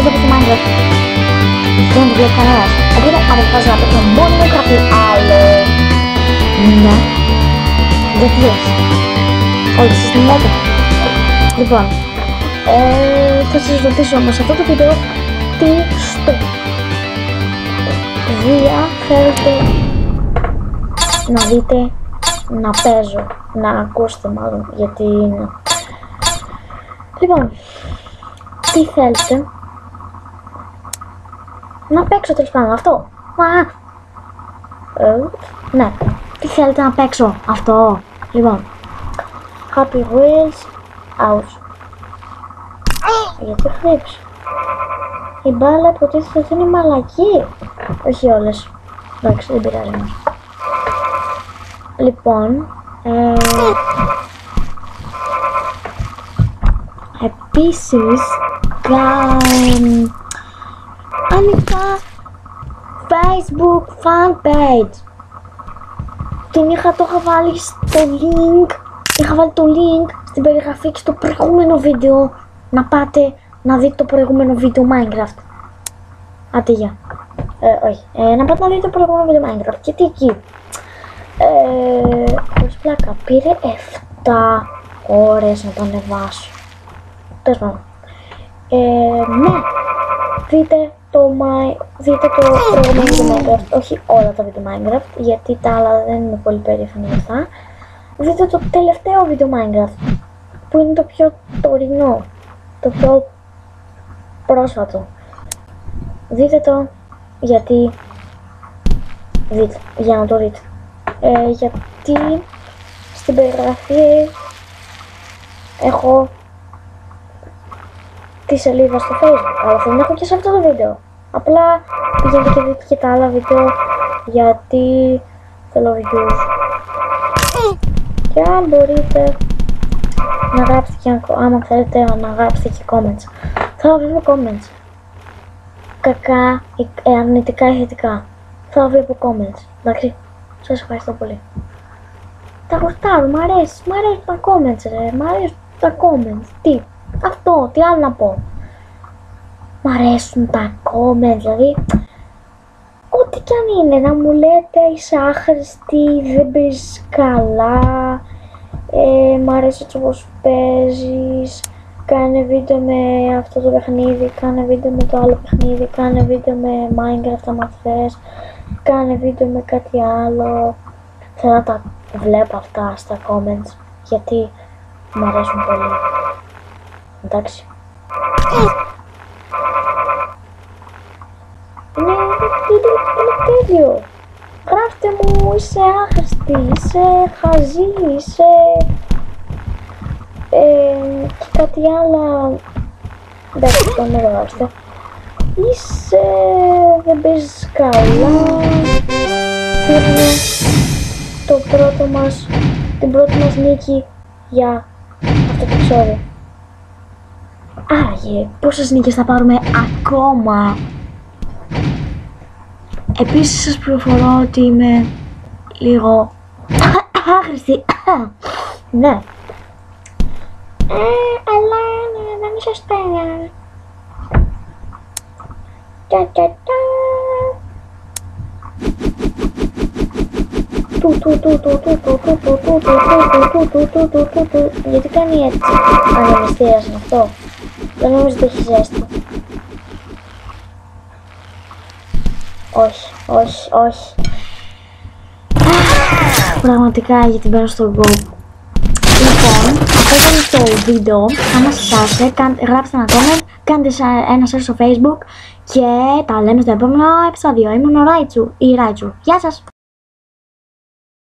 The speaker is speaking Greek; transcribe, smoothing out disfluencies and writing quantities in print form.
βλέπω στο Minecraft. Δεν το βλέπει κανένας. Οπότε αποφάσισα να παίξω μόνο με κάτι άλλο. Ναι. Γιατί λες. Όχι, εσείς την λέτε. Λοιπόν, θα σας ρωτήσω όμως σε αυτό το βίντεο τι στο βία θέλετε να δείτε να παίζω, να ακούσετε μάλλον, γιατί είναι. Λοιπόν, τι θέλετε να παίξω τέλος πάντων αυτό. Ναι, τι θέλετε να παίξω αυτό. Λοιπόν, Happy Wheels House. Γιατί χτύψει. Η μπάλα υποτίθεται ότι είναι μαλακή. Όχι όλες. Εντάξει, δεν πειράζει μας. Λοιπόν, επίσης ανοιχτά Facebook fanpage. Το είχα βάλει στο link. Είχα βάλει το link στην περιγραφή και στο προηγούμενο βίντεο. Να πάτε να δείτε το προηγούμενο βίντεο Minecraft. Άντε γεια. Όχι. Να πάτε να δείτε το προηγούμενο βίντεο Minecraft. Γιατί εκεί. Χωρίς πλάκα. Πήρε 7 ώρες να το ανεβάσω. Τέλος πάντων. Ναι. Δείτε το προηγούμενο βίντεο Minecraft. Όχι όλα τα βίντεο Minecraft. Γιατί τα άλλα δεν είμαι πολύ περήφανη για αυτά. Δείτε το τελευταίο βίντεο Minecraft. Που είναι το πιο τωρινό. Το πιο πρόσφατο. Δείτε το γιατί. Δείτε, για να το δείτε. Γιατί στην περιγραφή έχω τη σελίδα στο Facebook, αλλά δεν έχω και σε αυτό το βίντεο. Απλά πηγαίνετε και δείτε και τα άλλα βίντεο γιατί θέλω views. Και αν μπορείτε να γράψετε και άμα θέλετε να γράψετε και comments. Θα βλέπω comments. Κακά, αρνητικά ή θετικά. Θα βλέπω comments. Εντάξει, σας ευχαριστώ πολύ. Τα γουστάρω, μ' αρέσουν τα comments ρε, μ' αρέσουν τα comments. Τι, αυτό, τι άλλο να πω. Μ' αρέσουν τα comments, δηλαδή ό,τι κι αν είναι, να μου λέτε είσαι άχρηστη, δεν παίζεις καλά, μ' αρέσει έτσι όπως παίζεις, κάνε βίντεο με αυτό το παιχνίδι, κάνε βίντεο με το άλλο παιχνίδι, κάνε βίντεο με Minecraft άμα θες, κάνε βίντεο με κάτι άλλο. Θέλω να τα βλέπω αυτά στα comments, γιατί μου αρέσουν πολύ. Εντάξει. Είναι τέλειο. Γράφτε μου, είσαι άχρηστη, είσαι χαζή, είσαι και κάτι άλλο. Εντάξει, το μην γράψετε. Είσαι, δεν παίζεις καλά. Πήραμε την πρώτη μας νίκη για αυτό το επεισόδιο. Άραγε, πόσες νίκες θα πάρουμε ακόμα. Επίσης σας πληροφορώ ότι είμαι λίγο άχρηστη. Ναι. Αλλά δεν είσαι στέλνια. Γιατί κάνει έτσι. Ανεμιστήρας είναι αυτό. Δεν νομίζω ότι έχει ζέστη. Όχι. Πραγματικά γιατί μπαίνω στο Go. Λοιπόν, αυτό ήταν το βίντεο. Αν σας άρεσε, γράψτε ένα comment, κάντε ένα share στο Facebook και τα λέμε στο επόμενο επεισόδιο. Ήμουν ο Ράιτσου ή Ράιτσου. Γεια σας!